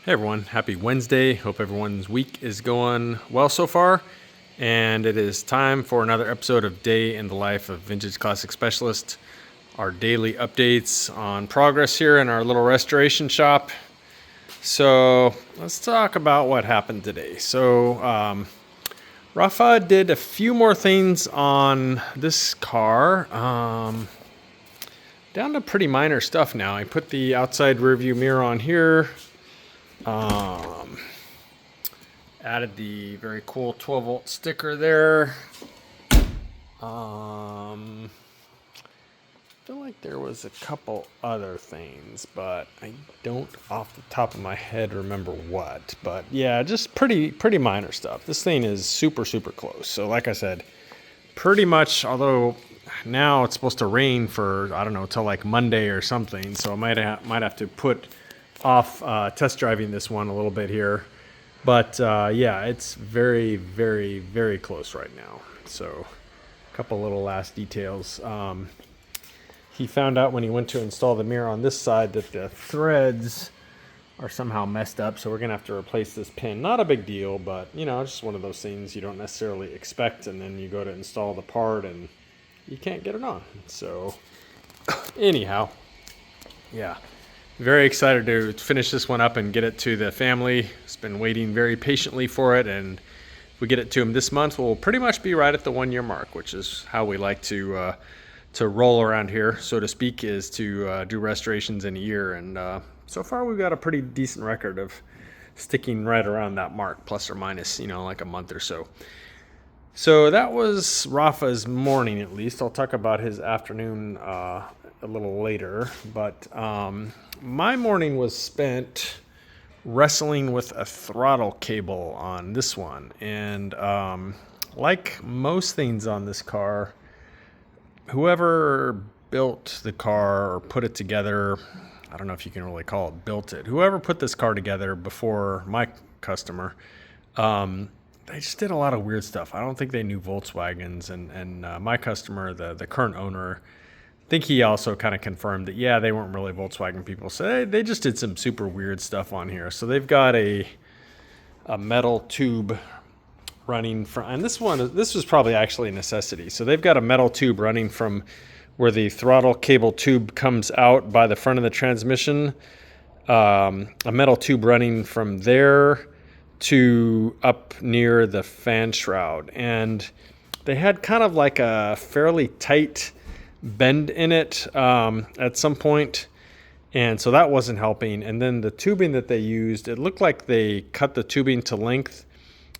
Hey everyone, happy Wednesday. Hope everyone's week is going well so far. And it is time for another episode of Day in the Life of Vintage Classic Specialist. Our daily updates on progress here in our little restoration shop. So let's talk about what happened today. Rafa did a few more things on this car. Down to pretty minor stuff now. I put the outside rearview mirror on here. Added the very cool 12-volt sticker there. I feel like there was a couple other things, but I don't off the top of my head remember what. But yeah, just pretty minor stuff. This thing is super close. So like I said, pretty much, although now it's supposed to rain for, I don't know, till like Monday or something. So I might have to put off test driving this one a little bit here. But yeah, it's very close right now. So a couple little last details. He found out when he went to install the mirror on this side that the threads are somehow messed up. So we're going to have to replace this pin. Not a big deal, but you know, just one of those things you don't necessarily expect. And then you go to install the part and you can't get it on. So anyhow, yeah. Very excited to finish this one up and get it to the family. It's been waiting very patiently for it, and if we get it to them this month, we'll pretty much be right at the 1-year mark, which is how we like to roll around here, so to speak, is to do restorations in a year. And so far, we've got a pretty decent record of sticking right around that mark, plus or minus, you know, like a month or so. So that was Rafa's morning, at least. I'll talk about his afternoon a little later, but my morning was spent wrestling with a throttle cable on this one. And like most things on this car, whoever built the car or put it together, I don't know if you can really call it built it, whoever put this car together before my customer, they just did a lot of weird stuff. I don't think they knew Volkswagens, and my customer, the current owner, I think he also kind of confirmed that, yeah, they weren't really Volkswagen people. So they just did some super weird stuff on here. So they've got a metal tube running from, and this was probably actually a necessity. So they've got a metal tube running from where the throttle cable tube comes out by the front of the transmission, a metal tube running from there to up near the fan shroud. And they had kind of like a fairly tight bend in it at some point, and so that wasn't helping. And then the tubing that they used, it looked like they cut the tubing to length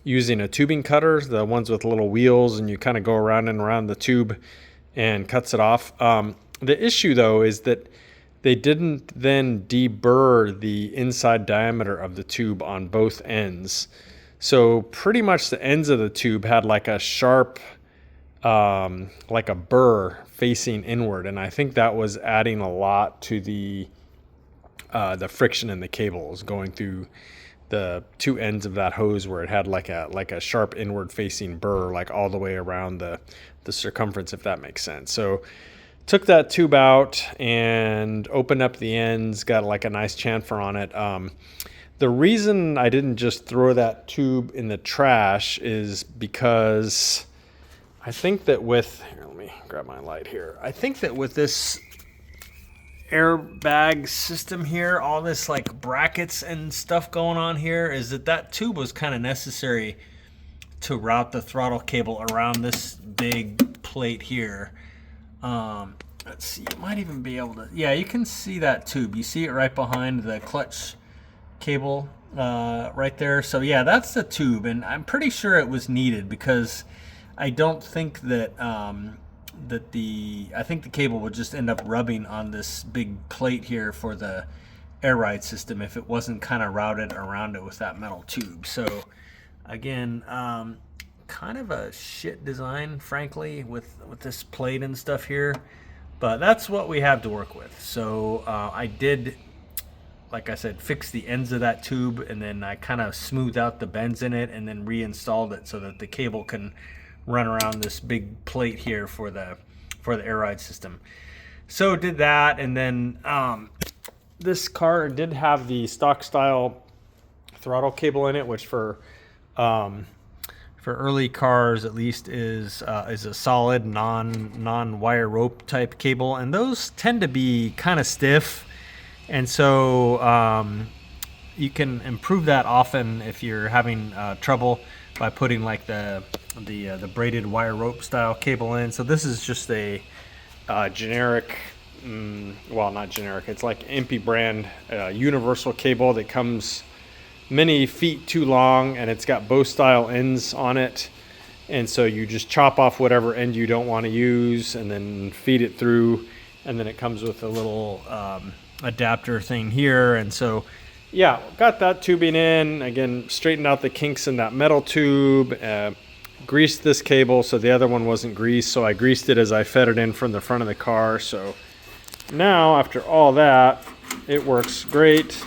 using a tubing cutter, the ones with little wheels, and you kind of go around and around the tube and cuts it off. The issue though is that they didn't then deburr the inside diameter of the tube on both ends. So pretty much the ends of the tube had like a sharp like a burr facing inward, and I think that was adding a lot to the friction in the cables going through the two ends of that hose, where it had like a sharp inward facing burr like all the way around the circumference, if that makes sense. So took that tube out and opened up the ends, got like a nice chamfer on it. The reason I didn't just throw that tube in the trash is because I think that here, let me grab my light here. I think that with this airbag system here, all this like brackets and stuff going on here, is that tube was kind of necessary to route the throttle cable around this big plate here. Let's see, you might even be able to, yeah, you can see that tube. You see it right behind the clutch cable right there. So yeah, that's the tube, and I'm pretty sure it was needed because I don't think that I think the cable would just end up rubbing on this big plate here for the air ride system if it wasn't kind of routed around it with that metal tube. So again, kind of a shit design, frankly, with this plate and stuff here, but that's what we have to work with. So I did, like I said, fix the ends of that tube, and then I kind of smoothed out the bends in it and then reinstalled it so that the cable can run around this big plate here for the air ride system. So did that, and then this car did have the stock style throttle cable in it, which for early cars at least is a solid non wire rope type cable, and those tend to be kind of stiff, and so you can improve that often if you're having trouble by putting like the braided wire rope style cable in. So this is just a generic, well, not generic, it's like Impy brand universal cable that comes many feet too long, and it's got bow style ends on it, and so you just chop off whatever end you don't want to use and then feed it through, and then it comes with a little adapter thing here. And so yeah, got that tubing in again, straightened out the kinks in that metal tube, greased this cable so the other one wasn't greased, so I greased it as I fed it in from the front of the car. So now after all that, it works great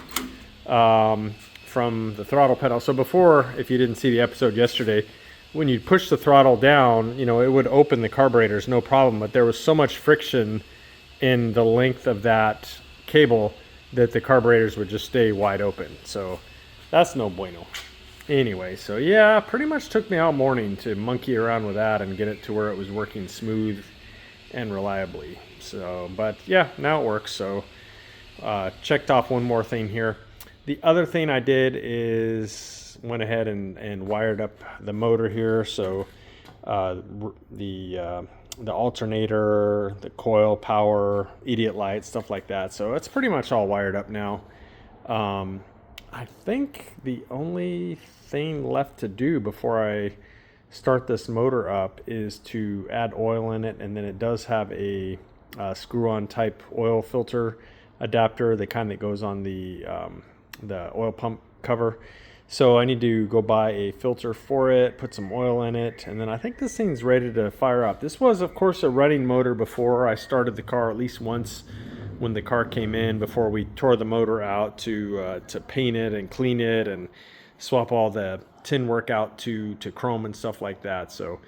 from the throttle pedal. So before, if you didn't see the episode yesterday, when you push the throttle down, you know, it would open the carburetors no problem, but there was so much friction in the length of that cable that the carburetors would just stay wide open. So that's no bueno. Anyway, so yeah, pretty much took me all morning to monkey around with that and get it to where it was working smooth and reliably. So, but yeah, now it works. So checked off one more thing here. The other thing I did is went ahead and wired up the motor here. So the alternator, the coil, power, idiot light, stuff like that. So it's pretty much all wired up now. I think the only thing left to do before I start this motor up is to add oil in it, and then it does have a screw-on type oil filter adapter, the kind that goes on the oil pump cover. So I need to go buy a filter for it, put some oil in it, and then I think this thing's ready to fire up. This was, of course, a running motor before I started the car, at least once when the car came in, before we tore the motor out to paint it and clean it and swap all the tin work out to chrome and stuff like that. So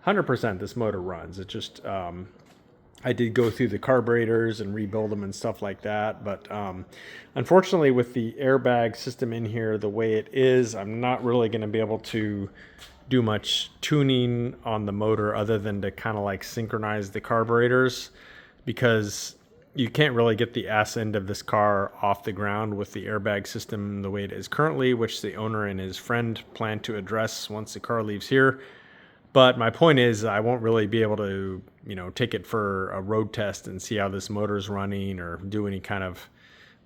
100% this motor runs. It just I did go through the carburetors and rebuild them and stuff like that, but unfortunately with the airbag system in here the way it is, I'm not really going to be able to do much tuning on the motor other than to kind of like synchronize the carburetors, because you can't really get the ass end of this car off the ground with the airbag system the way it is currently, which the owner and his friend plan to address once the car leaves here. But my point is, I won't really be able to, you know, take it for a road test and see how this motor is running or do any kind of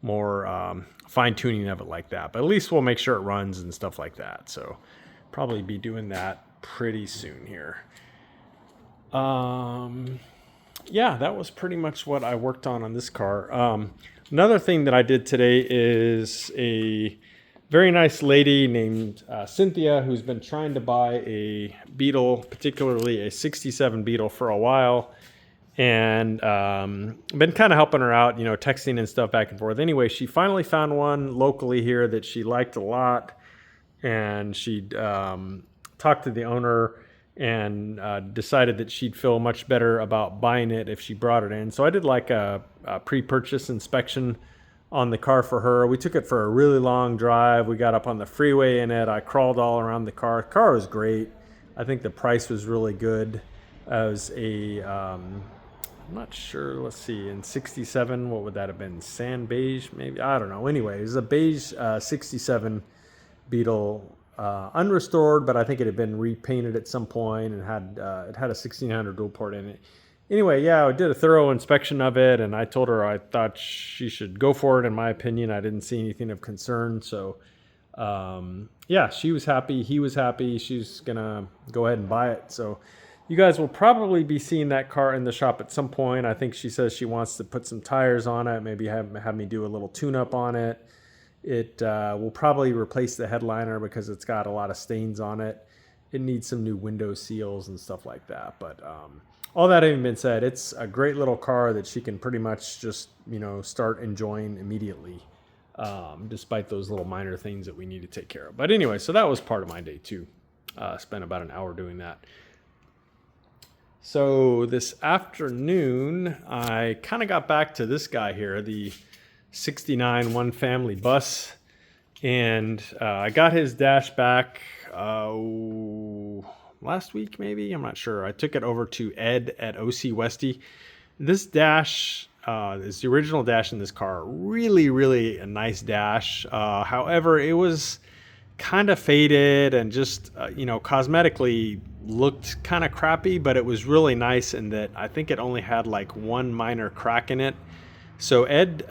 more fine tuning of it like that. But at least we'll make sure it runs and stuff like that. So probably be doing that pretty soon here. Yeah, that was pretty much what I worked on this car. Another thing that I did today is a very nice lady named Cynthia, who's been trying to buy a Beetle, particularly a 67 Beetle, for a while, and been kind of helping her out, you know, texting and stuff back and forth. Anyway, she finally found one locally here that she liked a lot, and she talked to the owner and decided that she'd feel much better about buying it if she brought it in. So I did like a pre-purchase inspection on the car for her. We took it for a really long drive. We got up on the freeway in it. I crawled all around the car. The car was great. I think the price was really good. It was a, I'm not sure, let's see, in 67, what would that have been? Sand beige, maybe? I don't know. Anyway, it was a beige 67 Beetle, unrestored, but I think it had been repainted at some point and had it had a 1600 dual port in it. Anyway, yeah, I did a thorough inspection of it, and I told her I thought she should go for it. In my opinion, I didn't see anything of concern. So, yeah, she was happy. He was happy. She's going to go ahead and buy it. So you guys will probably be seeing that car in the shop at some point. I think she says she wants to put some tires on it, maybe have me do a little tune-up on it. It will probably replace the headliner because it's got a lot of stains on it. It needs some new window seals and stuff like that. But all that having been said, it's a great little car that she can pretty much just, you know, start enjoying immediately, despite those little minor things that we need to take care of. But anyway, so that was part of my day too. Spent about an hour doing that. So this afternoon, I kind of got back to this guy here, the 69 one family bus And I got his dash back last week, maybe. I'm not sure. I took it over to Ed at OC Westy. This dash is the original dash in this car. Really, really a nice dash. However, it was kind of faded and just, cosmetically looked kind of crappy, but it was really nice in that I think it only had like one minor crack in it. So Ed,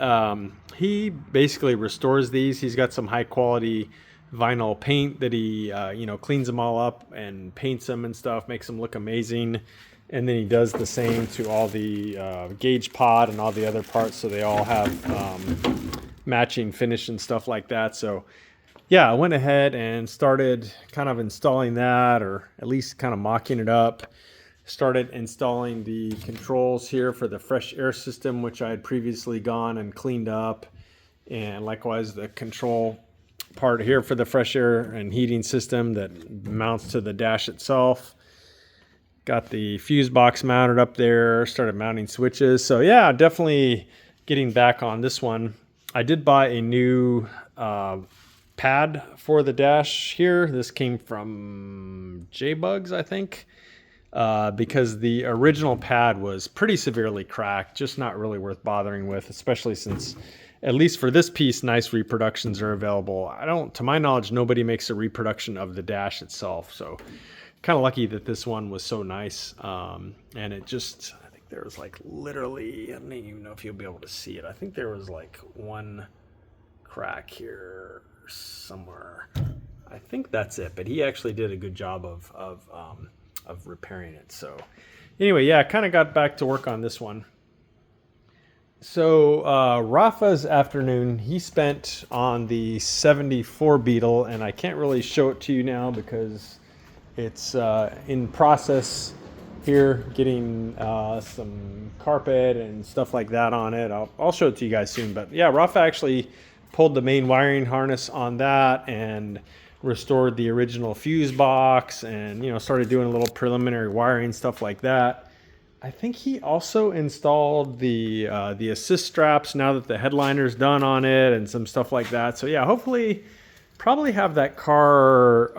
he basically restores these. He's got some high quality vinyl paint that he, cleans them all up and paints them and stuff, makes them look amazing. And then he does the same to all the gauge pod and all the other parts, so they all have matching finish and stuff like that. So yeah, I went ahead and started kind of installing that, or at least kind of mocking it up. Started installing the controls here for the fresh air system, which I had previously gone and cleaned up. And likewise, the control part here for the fresh air and heating system that mounts to the dash itself. Got the fuse box mounted up there, started mounting switches. So yeah, definitely getting back on this one. I did buy a new pad for the dash here. This came from J-Bugs, I think, because the original pad was pretty severely cracked, just not really worth bothering with, especially since, at least for this piece, nice reproductions are available. To my knowledge, nobody makes a reproduction of the dash itself, so kind of lucky that this one was so nice. And it just, I think there was like literally, I don't even know if you'll be able to see it. I think there was like one crack here somewhere. I think that's it, but he actually did a good job of repairing it. So anyway, yeah, I kind of got back to work on this one. So Rafa's afternoon he spent on the 74 Beetle, and I can't really show it to you now because it's in process here, getting some carpet and stuff like that on it. I'll show it to you guys soon. But yeah, Rafa actually pulled the main wiring harness on that and restored the original fuse box, and started doing a little preliminary wiring stuff like that. I think he also installed the assist straps now that the headliner's done on it and some stuff like that. So yeah, hopefully probably have that car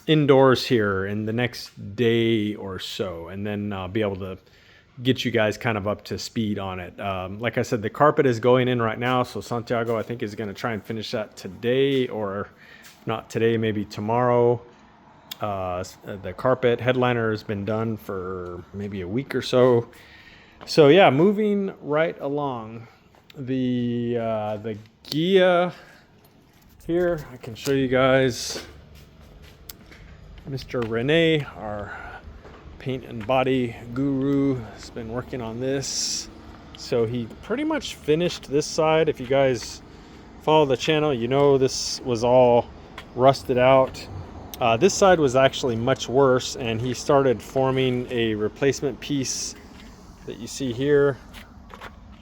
indoors here in the next day or so, and then be able to get you guys kind of up to speed on it. Like I said, the carpet is going in right now, so Santiago I think is going to try and finish that today, or not today, maybe tomorrow. The carpet headliner has been done for maybe a week or so. So yeah, moving right along. The Ghia here, I can show you guys. Mr. Rene, our paint and body guru, has been working on this. So he pretty much finished this side. If you guys follow the channel, this was all rusted out. This side was actually much worse, and he started forming a replacement piece that you see here,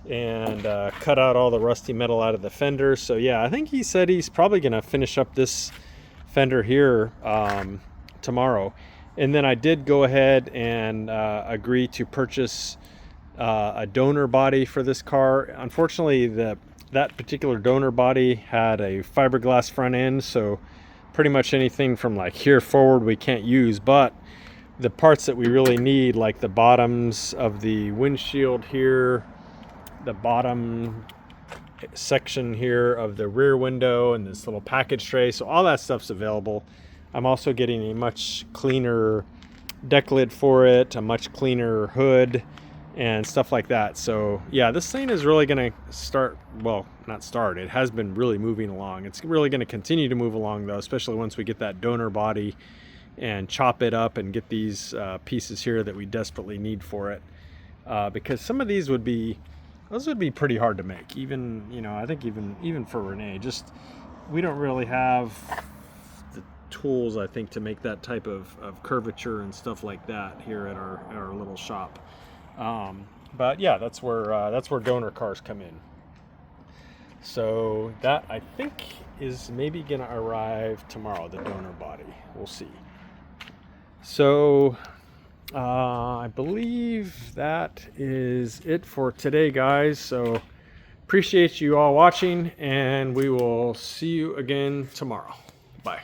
and cut out all the rusty metal out of the fender. So yeah, I think he said he's probably gonna finish up this fender here tomorrow. And then I did go ahead and agree to purchase a donor body for this car. Unfortunately, that particular donor body had a fiberglass front end, so pretty much anything from like here forward we can't use, but the parts that we really need, like the bottoms of the windshield here, the bottom section here of the rear window, and this little package tray, so all that stuff's available. I'm also getting a much cleaner deck lid for it, a much cleaner hood and stuff like that. So yeah, this thing is really going to start, well, not start, it has been really moving along. It's really going to continue to move along though, especially once we get that donor body and chop it up and get these pieces here that we desperately need for it, because some of these would be pretty hard to make, even I think even for Rene. Just we don't really have the tools, I think, to make that type of curvature and stuff like that here at our little shop. But yeah, that's where donor cars come in. So that, I think, is maybe gonna arrive tomorrow, the donor body. We'll see. So I believe that is it for today, guys. So appreciate you all watching, and we will see you again tomorrow. Bye.